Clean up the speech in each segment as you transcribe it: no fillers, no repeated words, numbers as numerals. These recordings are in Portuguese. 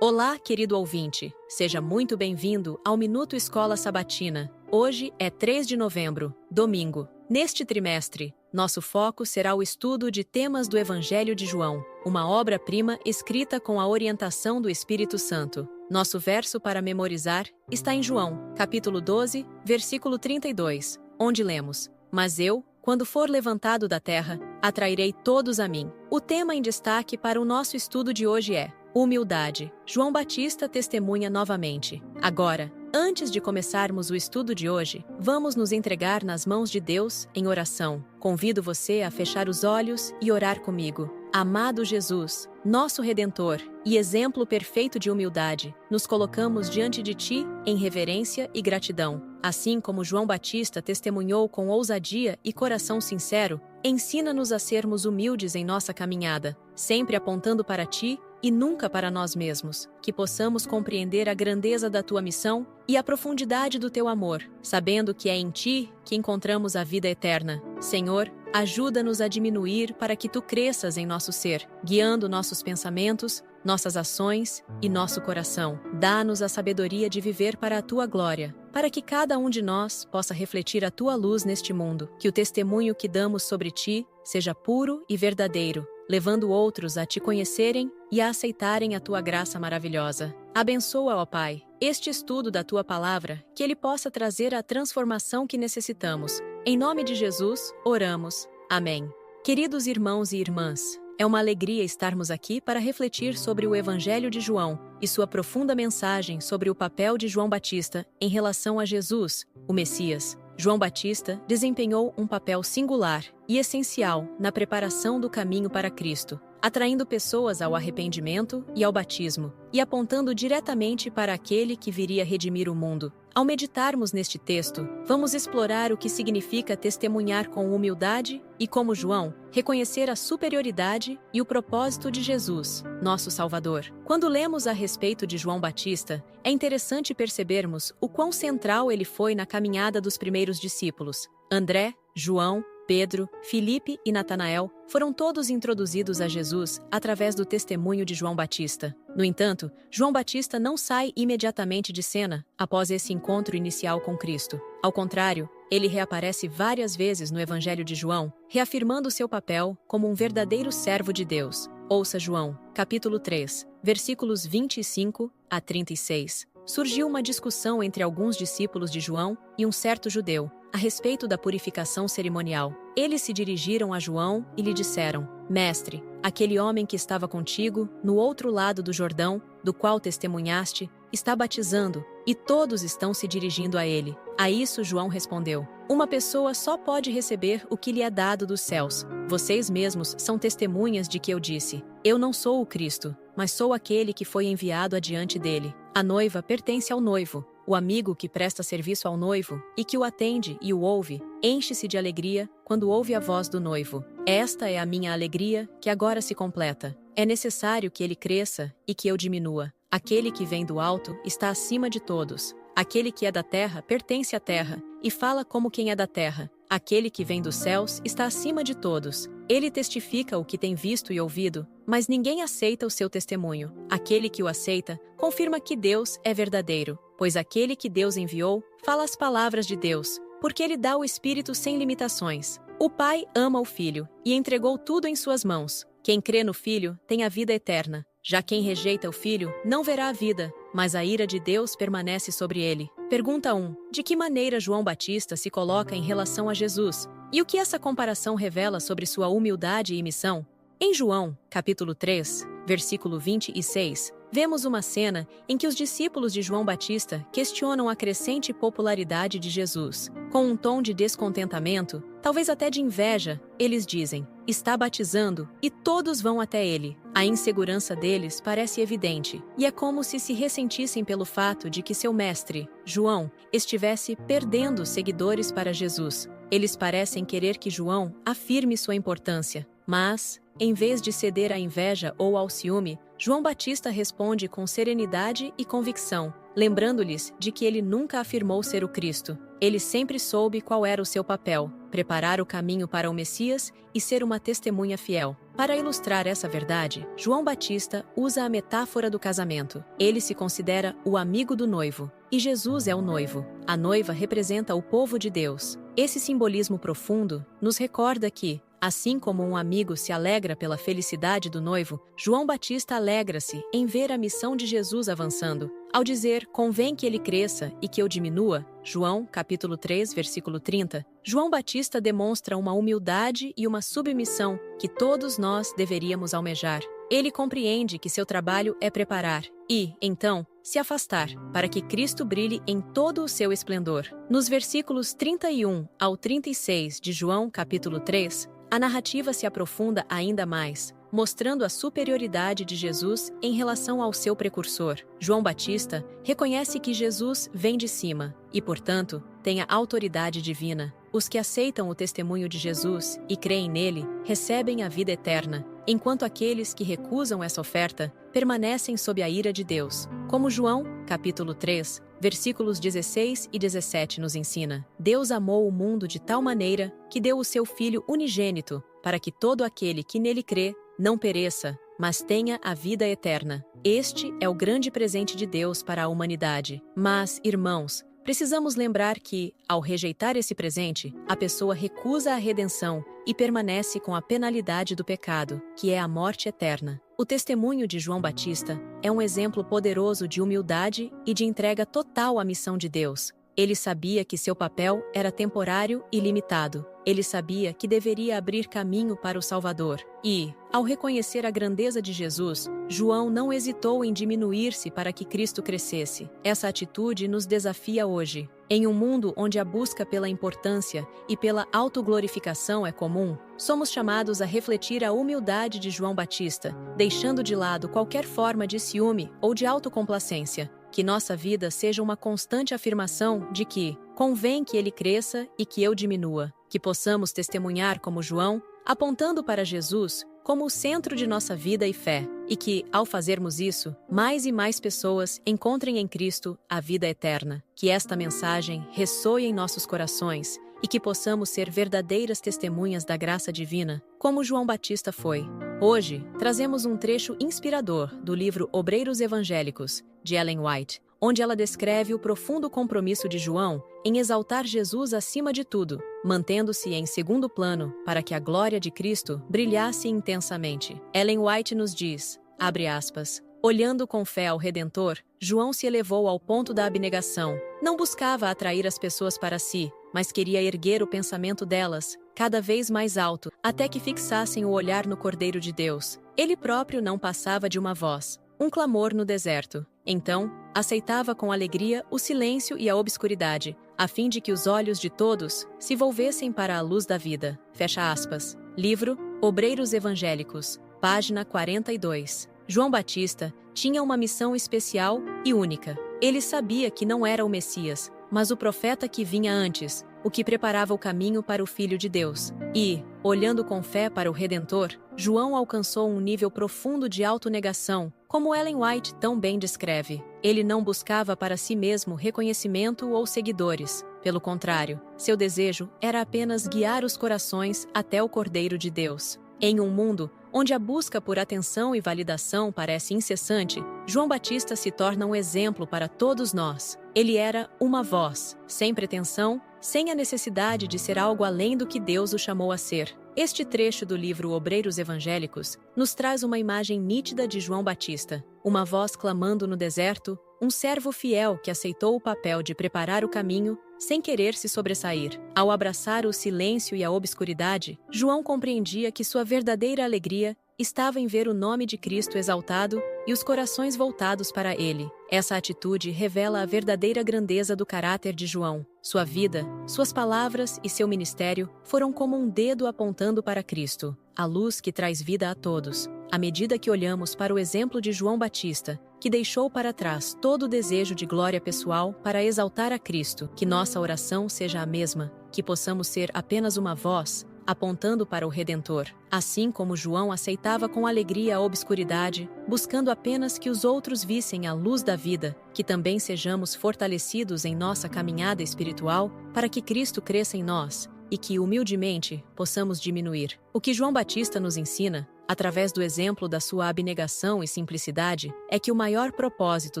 Olá, querido ouvinte. Seja muito bem-vindo ao Minuto Escola Sabatina. Hoje é 3 de novembro, domingo. Neste trimestre, nosso foco será o estudo de temas do Evangelho de João, uma obra-prima escrita com a orientação do Espírito Santo. Nosso verso para memorizar está em João, capítulo 12, versículo 32, onde lemos: "Mas eu, quando for levantado da terra, atrairei todos a mim." O tema em destaque para o nosso estudo de hoje é humildade. João Batista testemunha novamente. Agora, antes de começarmos o estudo de hoje, vamos nos entregar nas mãos de Deus em oração. Convido você a fechar os olhos e orar comigo. Amado Jesus, nosso Redentor e exemplo perfeito de humildade, nos colocamos diante de Ti em reverência e gratidão. Assim como João Batista testemunhou com ousadia e coração sincero, ensina-nos a sermos humildes em nossa caminhada, sempre apontando para Ti e nunca para nós mesmos, que possamos compreender a grandeza da Tua missão e a profundidade do Teu amor, sabendo que é em Ti que encontramos a vida eterna. Senhor, ajuda-nos a diminuir para que Tu cresças em nosso ser, guiando nossos pensamentos, nossas ações e nosso coração. Dá-nos a sabedoria de viver para a Tua glória, para que cada um de nós possa refletir a Tua luz neste mundo, que o testemunho que damos sobre Ti seja puro e verdadeiro, levando outros a Te conhecerem e a aceitarem a Tua graça maravilhosa. Abençoa, ó Pai, este estudo da Tua palavra, que ele possa trazer a transformação que necessitamos. Em nome de Jesus, oramos. Amém. Queridos irmãos e irmãs, é uma alegria estarmos aqui para refletir sobre o Evangelho de João e sua profunda mensagem sobre o papel de João Batista em relação a Jesus, o Messias. João Batista desempenhou um papel singular e essencial na preparação do caminho para Cristo, atraindo pessoas ao arrependimento e ao batismo, e apontando diretamente para aquele que viria redimir o mundo. Ao meditarmos neste texto, vamos explorar o que significa testemunhar com humildade e, como João, reconhecer a superioridade e o propósito de Jesus, nosso Salvador. Quando lemos a respeito de João Batista, é interessante percebermos o quão central ele foi na caminhada dos primeiros discípulos. André, João, Pedro, Filipe e Natanael foram todos introduzidos a Jesus através do testemunho de João Batista. No entanto, João Batista não sai imediatamente de cena após esse encontro inicial com Cristo. Ao contrário, ele reaparece várias vezes no Evangelho de João, reafirmando seu papel como um verdadeiro servo de Deus. Ouça João, capítulo 3, versículos 25 a 36. Surgiu uma discussão entre alguns discípulos de João e um certo judeu a respeito da purificação cerimonial. Eles se dirigiram a João e lhe disseram: "Mestre, aquele homem que estava contigo, no outro lado do Jordão, do qual testemunhaste, está batizando, e todos estão se dirigindo a ele." A isso João respondeu: "Uma pessoa só pode receber o que lhe é dado dos céus. Vocês mesmos são testemunhas de que eu disse: eu não sou o Cristo, mas sou aquele que foi enviado adiante dele. A noiva pertence ao noivo. O amigo que presta serviço ao noivo e que o atende e o ouve, enche-se de alegria quando ouve a voz do noivo. Esta é a minha alegria que agora se completa. É necessário que ele cresça e que eu diminua. Aquele que vem do alto está acima de todos. Aquele que é da terra pertence à terra e fala como quem é da terra. Aquele que vem dos céus está acima de todos. Ele testifica o que tem visto e ouvido, mas ninguém aceita o seu testemunho. Aquele que o aceita confirma que Deus é verdadeiro, pois aquele que Deus enviou fala as palavras de Deus, porque ele dá o Espírito sem limitações. O Pai ama o Filho e entregou tudo em suas mãos. Quem crê no Filho tem a vida eterna. Já quem rejeita o Filho não verá a vida, mas a ira de Deus permanece sobre ele." Pergunta 1. De que maneira João Batista se coloca em relação a Jesus? E o que essa comparação revela sobre sua humildade e missão? Em João, capítulo 3, versículo 26, vemos uma cena em que os discípulos de João Batista questionam a crescente popularidade de Jesus. Com um tom de descontentamento, talvez até de inveja, eles dizem: "Está batizando e todos vão até ele." A insegurança deles parece evidente, e é como se ressentissem pelo fato de que seu mestre, João, estivesse perdendo seguidores para Jesus. Eles parecem querer que João afirme sua importância, mas, em vez de ceder à inveja ou ao ciúme, João Batista responde com serenidade e convicção, lembrando-lhes de que ele nunca afirmou ser o Cristo. Ele sempre soube qual era o seu papel: preparar o caminho para o Messias e ser uma testemunha fiel. Para ilustrar essa verdade, João Batista usa a metáfora do casamento. Ele se considera o amigo do noivo, e Jesus é o noivo. A noiva representa o povo de Deus. Esse simbolismo profundo nos recorda que, assim como um amigo se alegra pela felicidade do noivo, João Batista alegra-se em ver a missão de Jesus avançando. Ao dizer, convém que ele cresça e que eu diminua, João, capítulo 3, versículo 30, João Batista demonstra uma humildade e uma submissão que todos nós deveríamos almejar. Ele compreende que seu trabalho é preparar e, então, se afastar, para que Cristo brilhe em todo o seu esplendor. Nos versículos 31 ao 36 de João, capítulo 3, a narrativa se aprofunda ainda mais, mostrando a superioridade de Jesus em relação ao seu precursor. João Batista reconhece que Jesus vem de cima e, portanto, tem a autoridade divina. Os que aceitam o testemunho de Jesus e creem nele recebem a vida eterna, enquanto aqueles que recusam essa oferta permanecem sob a ira de Deus. Como João, capítulo 3, versículos 16 e 17 nos ensina, Deus amou o mundo de tal maneira que deu o seu Filho unigênito, para que todo aquele que nele crê não pereça, mas tenha a vida eterna. Este é o grande presente de Deus para a humanidade. Mas, irmãos, precisamos lembrar que, ao rejeitar esse presente, a pessoa recusa a redenção e permanece com a penalidade do pecado, que é a morte eterna. O testemunho de João Batista é um exemplo poderoso de humildade e de entrega total à missão de Deus. Ele sabia que seu papel era temporário e limitado. Ele sabia que deveria abrir caminho para o Salvador. E, ao reconhecer a grandeza de Jesus, João não hesitou em diminuir-se para que Cristo crescesse. Essa atitude nos desafia hoje. Em um mundo onde a busca pela importância e pela autoglorificação é comum, somos chamados a refletir a humildade de João Batista, deixando de lado qualquer forma de ciúme ou de autocomplacência. Que nossa vida seja uma constante afirmação de que convém que ele cresça e que eu diminua. Que possamos testemunhar como João, apontando para Jesus como o centro de nossa vida e fé. E que, ao fazermos isso, mais e mais pessoas encontrem em Cristo a vida eterna. Que esta mensagem ressoe em nossos corações e que possamos ser verdadeiras testemunhas da graça divina, como João Batista foi. Hoje, trazemos um trecho inspirador do livro Obreiros Evangélicos, de Ellen White, onde ela descreve o profundo compromisso de João em exaltar Jesus acima de tudo, mantendo-se em segundo plano para que a glória de Cristo brilhasse intensamente. Ellen White nos diz, abre aspas, olhando com fé ao Redentor, João se elevou ao ponto da abnegação. Não buscava atrair as pessoas para si, mas queria erguer o pensamento delas, cada vez mais alto, até que fixassem o olhar no Cordeiro de Deus. Ele próprio não passava de uma voz, um clamor no deserto. Então, aceitava com alegria o silêncio e a obscuridade, a fim de que os olhos de todos se volvessem para a luz da vida. Fecha aspas. Livro Obreiros Evangélicos, página 42. João Batista tinha uma missão especial e única. Ele sabia que não era o Messias, mas o profeta que vinha antes, o que preparava o caminho para o Filho de Deus. E, olhando com fé para o Redentor, João alcançou um nível profundo de autonegação, como Ellen White tão bem descreve. Ele não buscava para si mesmo reconhecimento ou seguidores. Pelo contrário, seu desejo era apenas guiar os corações até o Cordeiro de Deus. Em um mundo onde a busca por atenção e validação parece incessante, João Batista se torna um exemplo para todos nós. Ele era uma voz, sem pretensão, sem a necessidade de ser algo além do que Deus o chamou a ser. Este trecho do livro Obreiros Evangélicos nos traz uma imagem nítida de João Batista, uma voz clamando no deserto, um servo fiel que aceitou o papel de preparar o caminho sem querer se sobressair. Ao abraçar o silêncio e a obscuridade, João compreendia que sua verdadeira alegria estava em ver o nome de Cristo exaltado e os corações voltados para ele. Essa atitude revela a verdadeira grandeza do caráter de João. Sua vida, suas palavras e seu ministério foram como um dedo apontando para Cristo, a luz que traz vida a todos. À medida que olhamos para o exemplo de João Batista, que deixou para trás todo o desejo de glória pessoal para exaltar a Cristo, que nossa oração seja a mesma, que possamos ser apenas uma voz, apontando para o Redentor. Assim como João aceitava com alegria a obscuridade, buscando apenas que os outros vissem a luz da vida, que também sejamos fortalecidos em nossa caminhada espiritual, para que Cristo cresça em nós, e que, humildemente, possamos diminuir. O que João Batista nos ensina, através do exemplo da sua abnegação e simplicidade, é que o maior propósito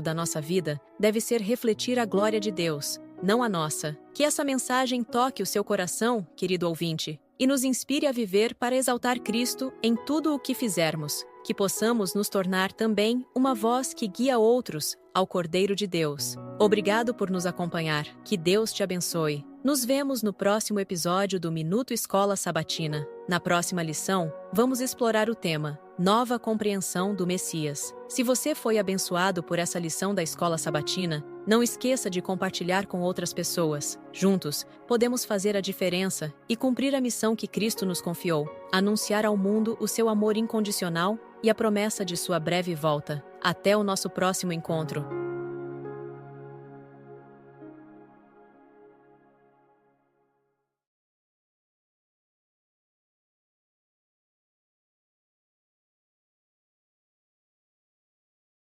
da nossa vida deve ser refletir a glória de Deus, não a nossa. Que essa mensagem toque o seu coração, querido ouvinte, e nos inspire a viver para exaltar Cristo em tudo o que fizermos. Que possamos nos tornar também uma voz que guia outros ao Cordeiro de Deus. Obrigado por nos acompanhar. Que Deus te abençoe. Nos vemos no próximo episódio do Minuto Escola Sabatina. Na próxima lição, vamos explorar o tema Nova Compreensão do Messias. Se você foi abençoado por essa lição da Escola Sabatina, não esqueça de compartilhar com outras pessoas. Juntos, podemos fazer a diferença e cumprir a missão que Cristo nos confiou: anunciar ao mundo o seu amor incondicional e a promessa de sua breve volta. Até o nosso próximo encontro.